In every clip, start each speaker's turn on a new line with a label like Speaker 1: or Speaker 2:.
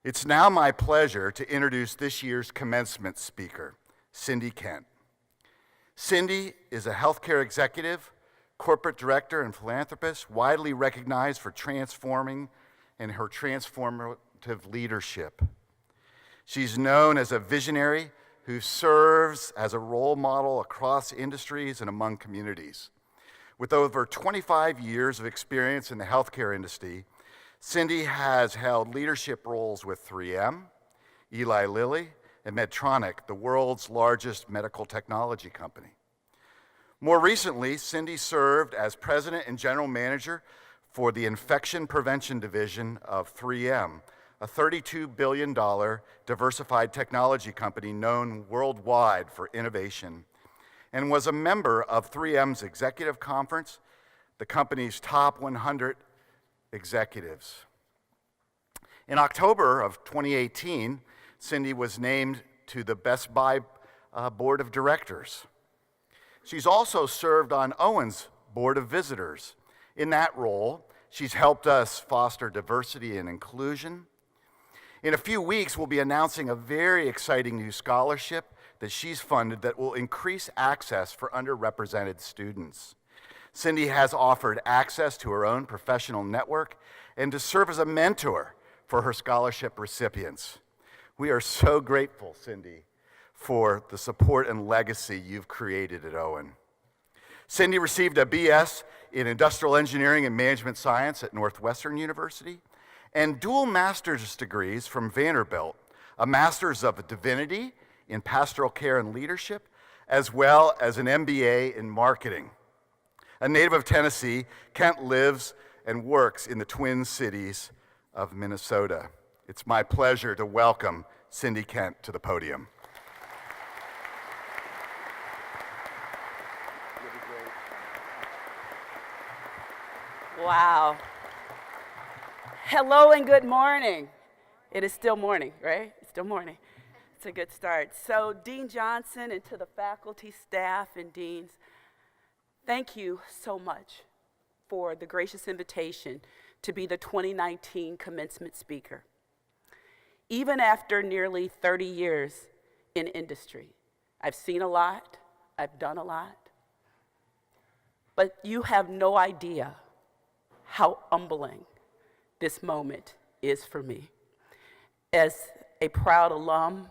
Speaker 1: It's now my pleasure to introduce this year's commencement speaker, Cindy Kent. Cindy is a healthcare executive, corporate director, and philanthropist, widely recognized for transforming and her transformative leadership. She's known as a visionary who serves as a role model across industries and among communities. With over 25 years of experience in the healthcare industry, Cindy has held leadership roles with 3M, Eli Lilly, and Medtronic, the world's largest medical technology company. More recently, Cindy served as president and general manager for the infection prevention division of 3M, a $32 billion diversified technology company known worldwide for innovation, and was a member of 3M's executive conference, the company's top 100 executives. In October of 2018, Cindy was named to the Best Buy board of directors. She's also served on Owen's board of visitors. In that role, she's helped us foster diversity and inclusion. In a few weeks, we'll be announcing a very exciting new scholarship that she's funded that will increase access for underrepresented students. Cindy has offered access to her own professional network and to serve as a mentor for her scholarship recipients. We are so grateful, Cindy, for the support and legacy you've created at Owen. Cindy received a BS in Industrial Engineering and Management Science at Northwestern University and dual master's degrees from Vanderbilt, a Master's of Divinity in Pastoral Care and Leadership, as well as an MBA in Marketing. A native of Tennessee, Kent lives and works in the Twin Cities of Minnesota. It's my pleasure to welcome Cindy Kent to the podium.
Speaker 2: Wow. Hello and good morning. It is still morning, right? It's still morning. It's a good start. So Dean Johnson and to the faculty, staff, and deans, thank you so much for the gracious invitation to be the 2019 commencement speaker. Even after nearly 30 years in industry, I've seen a lot, I've done a lot, but you have no idea how humbling this moment is for me. As a proud alum,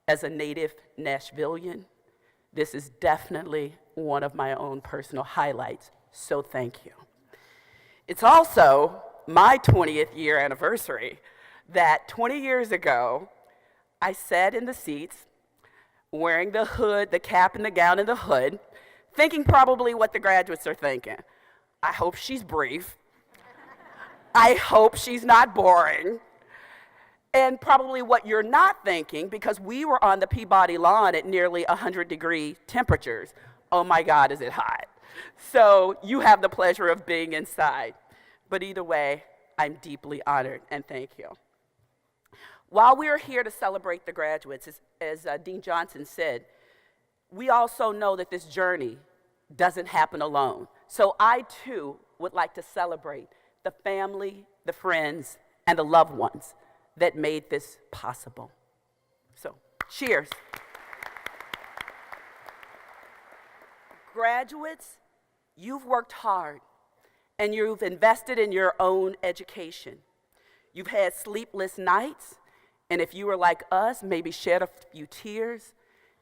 Speaker 2: as a native Nashvilleian, this is definitely one of my own personal highlights, so thank you. It's also my 20th year anniversary that 20 years ago, I sat in the seats wearing the hood, the cap and the gown and the hood, thinking probably what the graduates are thinking. I hope she's brief. I hope she's not boring. And probably what you're not thinking, because we were on the Peabody lawn at nearly 100-degree temperatures. Oh my God, is it hot? So you have the pleasure of being inside. But either way, I'm deeply honored, and thank you. While we are here to celebrate the graduates, as Dean Johnson said, we also know that this journey doesn't happen alone. So I, too, would like to celebrate the family, the friends, and the loved ones that made this possible. So, cheers. Graduates, you've worked hard and you've invested in your own education. You've had sleepless nights, and if you were like us, maybe shed a few tears,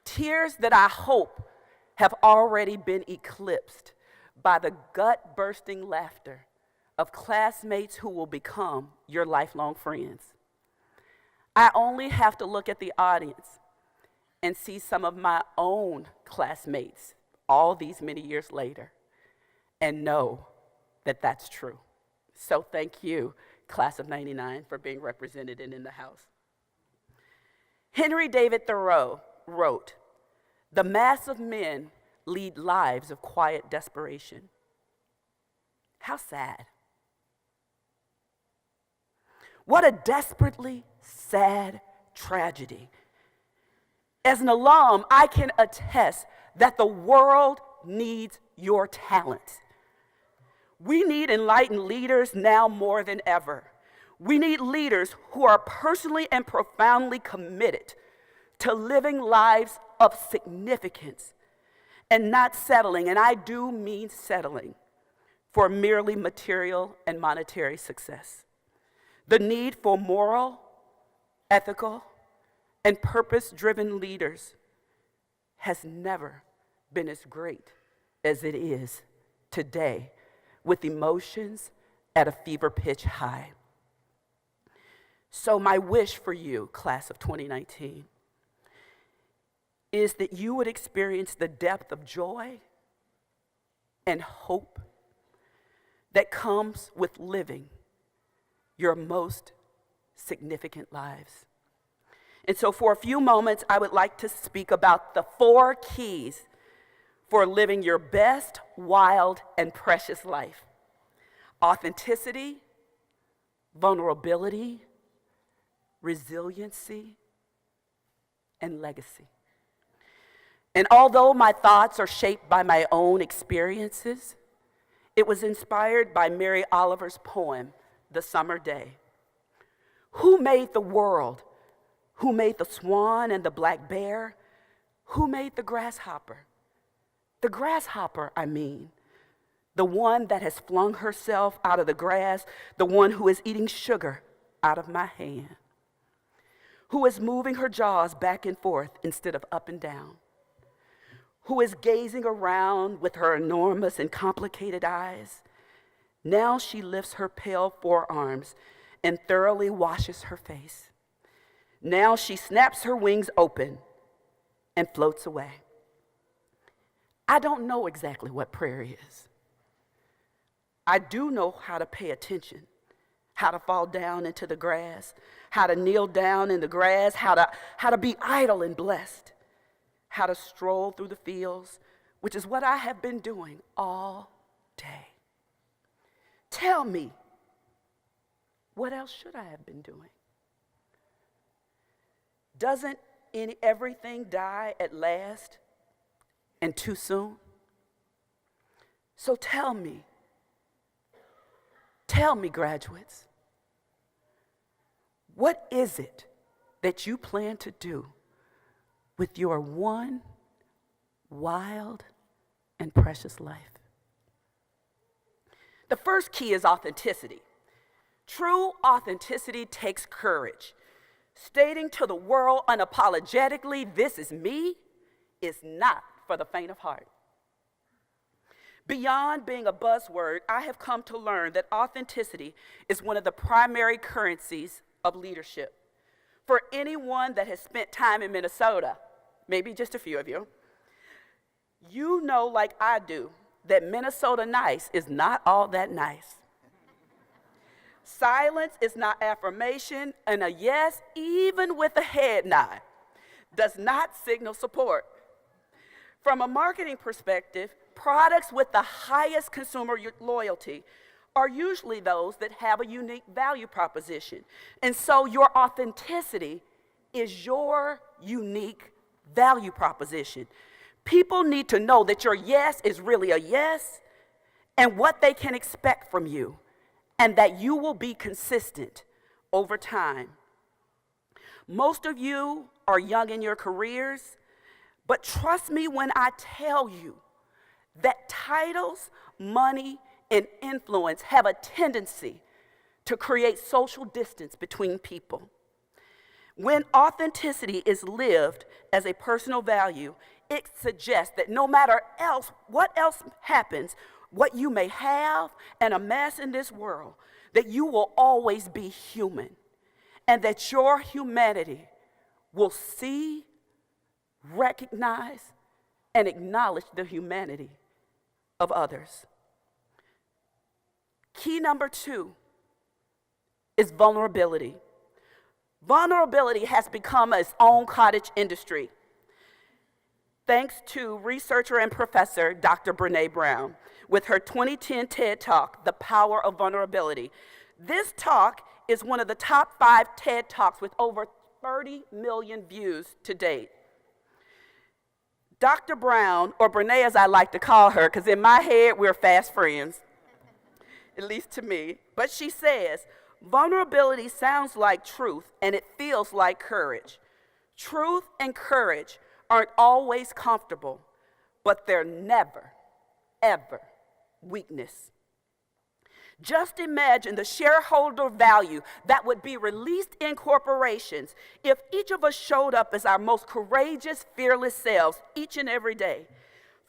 Speaker 2: tears that I hope have already been eclipsed by the gut-bursting laughter of classmates who will become your lifelong friends. I only have to look at the audience and see some of my own classmates all these many years later and know that that's true. So thank you, class of 99, for being represented and in the house. Henry David Thoreau wrote, "The mass of men lead lives of quiet desperation." How sad. What a desperately sad tragedy. As an alum, I can attest that the world needs your talent. We need enlightened leaders now more than ever. We need leaders who are personally and profoundly committed to living lives of significance and not settling, and I do mean settling, for merely material and monetary success. The need for moral, ethical, and purpose-driven leaders has never been as great as it is today, with emotions at a fever pitch high. So my wish for you, class of 2019, is that you would experience the depth of joy and hope that comes with living your most significant lives. And so for a few moments, I would like to speak about the 4 keys for living your best, wild, and precious life: authenticity, vulnerability, resiliency, and legacy. And although my thoughts are shaped by my own experiences, it was inspired by Mary Oliver's poem, The Summer Day. Who made the world? Who made the swan and the black bear? Who made the grasshopper? The grasshopper, I mean. The one that has flung herself out of the grass, the one who is eating sugar out of my hand, who is moving her jaws back and forth instead of up and down, who is gazing around with her enormous and complicated eyes. Now she lifts her pale forearms and thoroughly washes her face. Now she snaps her wings open and floats away. I don't know exactly what prayer is. I do know how to pay attention, how to fall down into the grass, how to kneel down in the grass, how to be idle and blessed, how to stroll through the fields, which is what I have been doing all day. Tell me, what else should I have been doing? Doesn't everything die at last and too soon? So tell me, graduates, what is it that you plan to do with your one wild and precious life? The first key is authenticity. True authenticity takes courage. Stating to the world unapologetically, "This is me," is not for the faint of heart. Beyond being a buzzword, I have come to learn that authenticity is one of the primary currencies of leadership. For anyone that has spent time in Minnesota, maybe just a few of you, you know, like I do, that Minnesota nice is not all that nice. Silence is not affirmation, and a yes, even with a head nod, does not signal support. From a marketing perspective, products with the highest consumer loyalty are usually those that have a unique value proposition. And so your authenticity is your unique value proposition. People need to know that your yes is really a yes and what they can expect from you, and that you will be consistent over time. Most of you are young in your careers, but trust me when I tell you that titles, money, and influence have a tendency to create social distance between people. When authenticity is lived as a personal value, it suggests that no matter what else happens, what you may have and amass in this world, that you will always be human, and that your humanity will see, recognize, and acknowledge the humanity of others. Key number 2 is vulnerability. Vulnerability has become its own cottage industry, thanks to researcher and professor Dr. Brené Brown, with her 2010 TED Talk, The Power of Vulnerability. This talk is one of the top 5 TED Talks with over 30 million views to date. Dr. Brown, or Brené as I like to call her, because in my head we're fast friends, at least to me, but she says, Vulnerability sounds like truth, and it feels like courage. Truth and courage aren't always comfortable, but they're never, ever weakness. Just imagine the shareholder value that would be released in corporations if each of us showed up as our most courageous, fearless selves each and every day,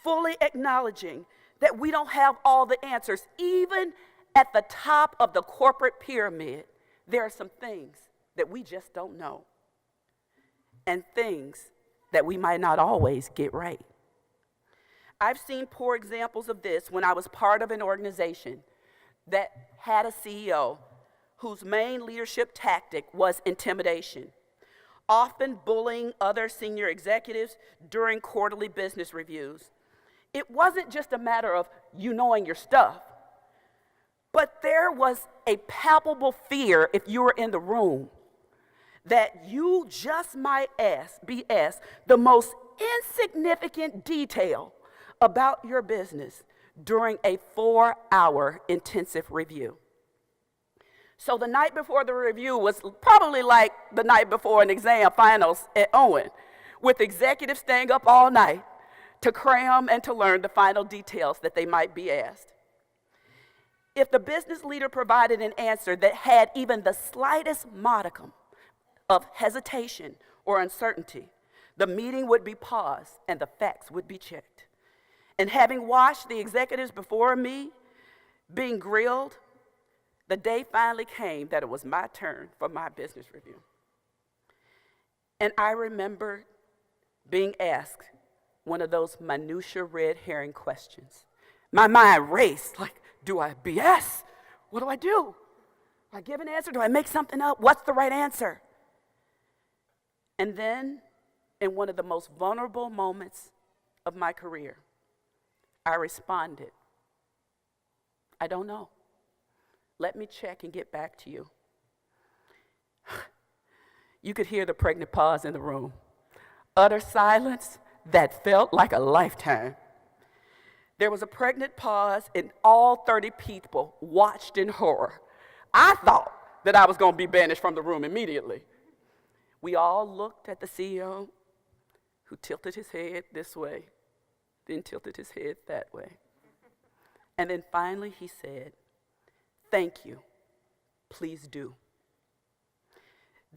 Speaker 2: fully acknowledging that we don't have all the answers. Even at the top of the corporate pyramid, there are some things that we just don't know, and things that we might not always get right. I've seen poor examples of this when I was part of an organization that had a CEO whose main leadership tactic was intimidation, often bullying other senior executives during quarterly business reviews. It wasn't just a matter of you knowing your stuff, but there was a palpable fear if you were in the room that you just might be asked the most insignificant detail about your business during a 4-hour intensive review. So the night before the review was probably like the night before an exam finals at Owen, with executives staying up all night to cram and to learn the final details that they might be asked. If the business leader provided an answer that had even the slightest modicum of hesitation or uncertainty, the meeting would be paused and the facts would be checked. And having watched the executives before me being grilled, the day finally came that it was my turn for my business review. And I remember being asked one of those minutia red herring questions. My mind raced, like, do I BS? What do? Do I give an answer? Do I make something up? What's the right answer? And then, in one of the most vulnerable moments of my career, I responded, I don't know. Let me check and get back to you. You could hear the pregnant pause in the room. Utter silence that felt like a lifetime. There was a pregnant pause, and all 30 people watched in horror. I thought that I was going to be banished from the room immediately. We all looked at the CEO, who tilted his head this way, then tilted his head that way. And then finally he said, thank you, please do.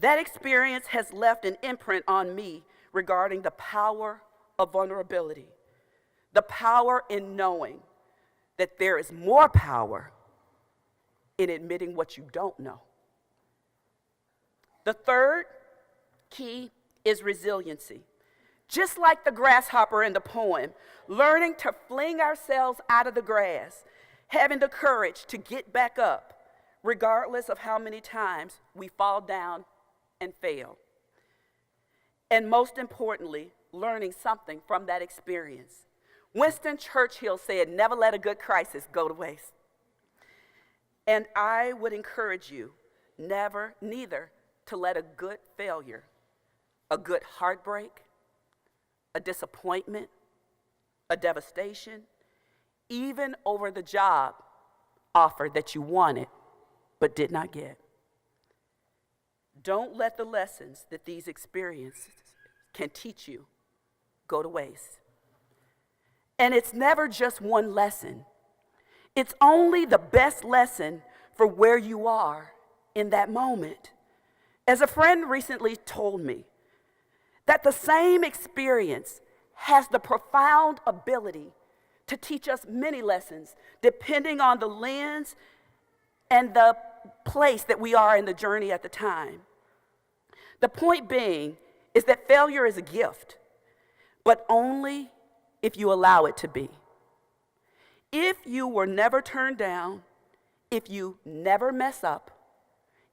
Speaker 2: That experience has left an imprint on me regarding the power of vulnerability, the power in knowing that there is more power in admitting what you don't know. The third key is resiliency. Just like the grasshopper in the poem, learning to fling ourselves out of the grass, having the courage to get back up, regardless of how many times we fall down and fail. And most importantly, learning something from that experience. Winston Churchill said, never let a good crisis go to waste. And I would encourage you neither to let a good failure, a good heartbreak, a disappointment, a devastation, even over the job offer that you wanted but did not get. Don't let the lessons that these experiences can teach you go to waste. And it's never just one lesson. It's only the best lesson for where you are in that moment. As a friend recently told me, that the same experience has the profound ability to teach us many lessons, depending on the lens and the place that we are in the journey at the time. The point being is that failure is a gift, but only if you allow it to be. If you were never turned down, if you never mess up,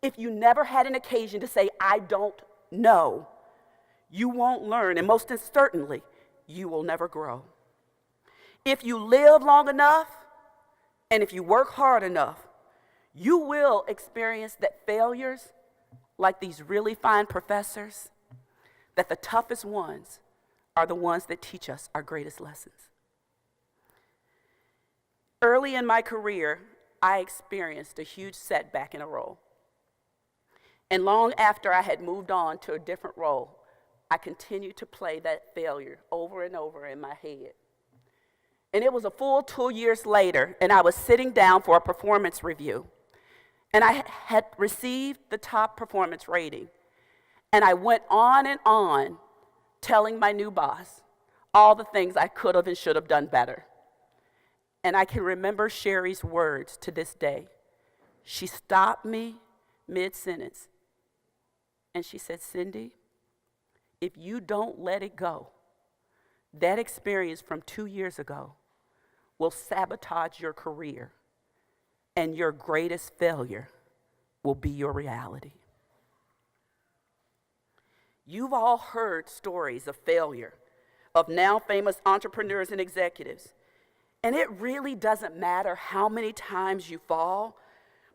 Speaker 2: if you never had an occasion to say, I don't know, you won't learn, and most certainly, you will never grow. If you live long enough, and if you work hard enough, you will experience that failures, like these really fine professors, that the toughest ones are the ones that teach us our greatest lessons. Early in my career, I experienced a huge setback in a role. And long after I had moved on to a different role, I continued to play that failure over and over in my head. And it was a full 2 years later, and I was sitting down for a performance review. And I had received the top performance rating. And I went on telling my new boss all the things I could have and should have done better. And I can remember Sherry's words to this day. She stopped me mid-sentence, and she said, Cindy, if you don't let it go, that experience from 2 years ago will sabotage your career, and your greatest failure will be your reality. You've all heard stories of failure of now famous entrepreneurs and executives. And it really doesn't matter how many times you fall,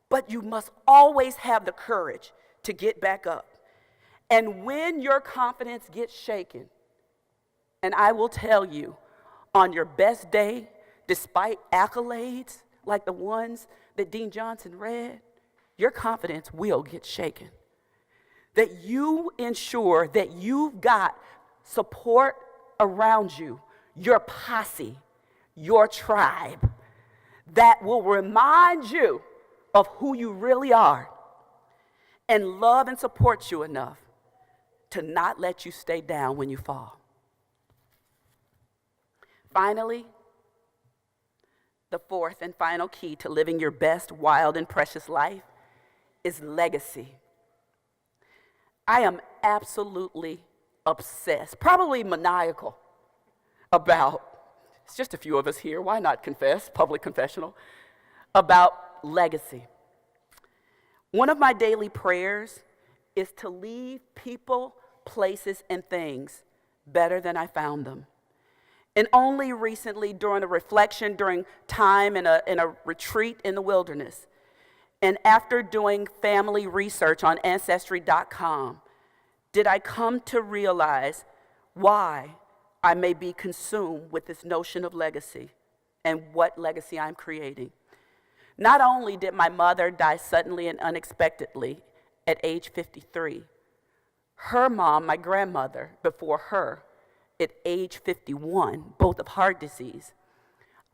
Speaker 2: but you must always have the courage to get back up. And when your confidence gets shaken, and I will tell you, on your best day, despite accolades like the ones that Dean Johnson read, your confidence will get shaken. That you ensure that you've got support around you, your posse, your tribe, that will remind you of who you really are and love and support you enough to not let you stay down when you fall. Finally, the fourth and final key to living your best, wild, and precious life is legacy. I am absolutely obsessed, probably maniacal, about, it's just a few of us here, why not confess, public confessional, about legacy. One of my daily prayers is to leave people, places, and things better than I found them. And only recently, during a reflection, during time in a retreat in the wilderness, and after doing family research on Ancestry.com, did I come to realize why I may be consumed with this notion of legacy and what legacy I'm creating. Not only did my mother die suddenly and unexpectedly at age 53, her mom, my grandmother, before her, at age 51, both of heart disease.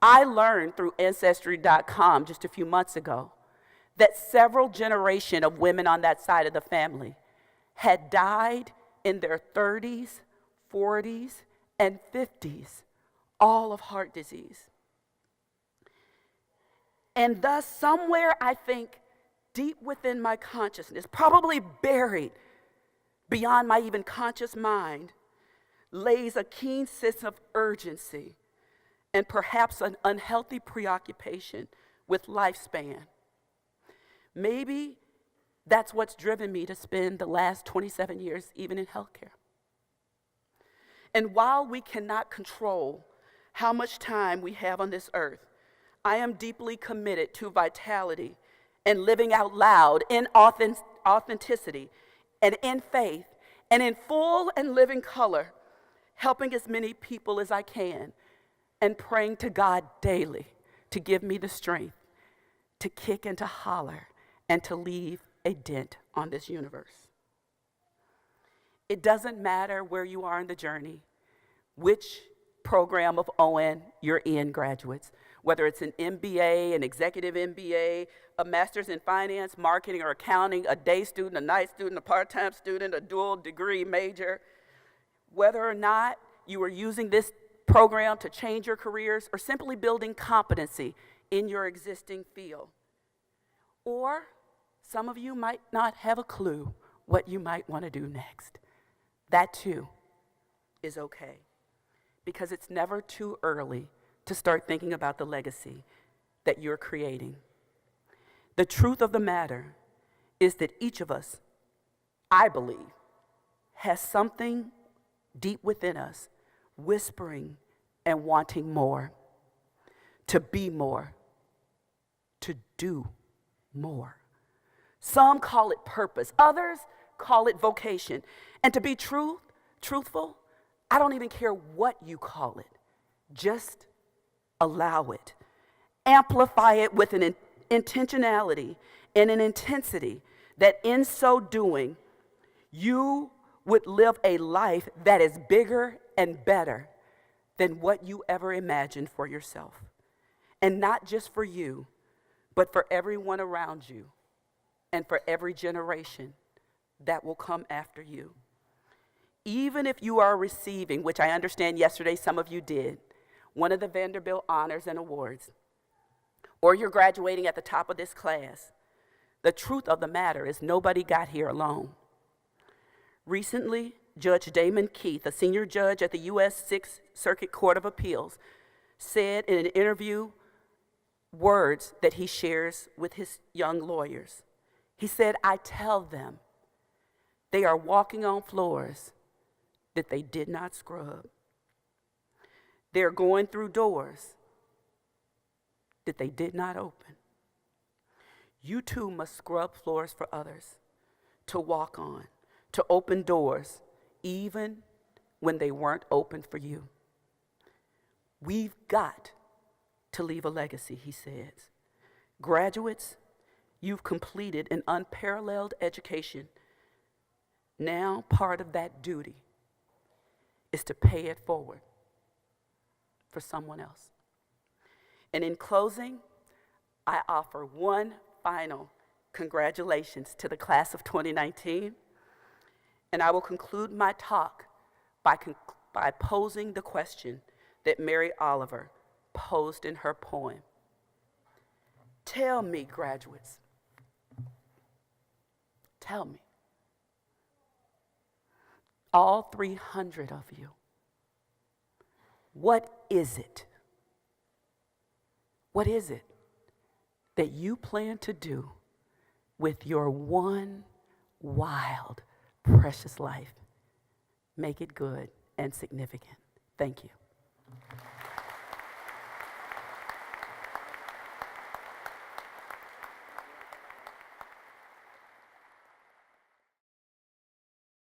Speaker 2: I learned through Ancestry.com just a few months ago that several generations of women on that side of the family had died in their 30s, 40s, and 50s, all of heart disease. And thus, somewhere, I think, deep within my consciousness, probably buried beyond my even conscious mind, lays a keen sense of urgency and perhaps an unhealthy preoccupation with lifespan. Maybe that's what's driven me to spend the last 27 years even in healthcare. And while we cannot control how much time we have on this earth, I am deeply committed to vitality and living out loud in authenticity and in faith and in full and living color, helping as many people as I can and praying to God daily to give me the strength to kick and to holler and to leave a dent on this universe. It doesn't matter where you are in the journey, which program of Owen you're in, graduates, whether it's an MBA, an executive MBA, a master's in finance, marketing, or accounting, a day student, a night student, a part-time student, a dual degree major, whether or not you are using this program to change your careers or simply building competency in your existing field. Or some of you might not have a clue what you might want to do next. That too is okay, because it's never too early to start thinking about the legacy that you're creating. The truth of the matter is that each of us, I believe, has something deep within us whispering and wanting more, to be more, to do more. Some call it purpose, others call it vocation. And to be truthful, I don't even care what you call it. Just allow it. Amplify it with an intentionality and an intensity that in so doing, you would live a life that is bigger and better than what you ever imagined for yourself. And not just for you, but for everyone around you and for every generation that will come after you. Even if you are receiving, which I understand yesterday some of you did, one of the Vanderbilt honors and awards, or you're graduating at the top of this class, the truth of the matter is nobody got here alone. Recently, Judge Damon Keith, a senior judge at the U.S. Sixth Circuit Court of Appeals, said in an interview words that he shares with his young lawyers. He said, I tell them they are walking on floors that they did not scrub. They're going through doors that they did not open. You too must scrub floors for others to walk on, to open doors, even when they weren't open for you. We've got to leave a legacy, he says. Graduates, you've completed an unparalleled education. Now, part of that duty is to pay it forward for someone else. And in closing, I offer one final congratulations to the class of 2019, and I will conclude my talk by posing the question that Mary Oliver posed in her poem. Tell me, graduates, tell me, all 300 of you, what is it that you plan to do with your one wild, precious life? Make it good and significant. Thank you.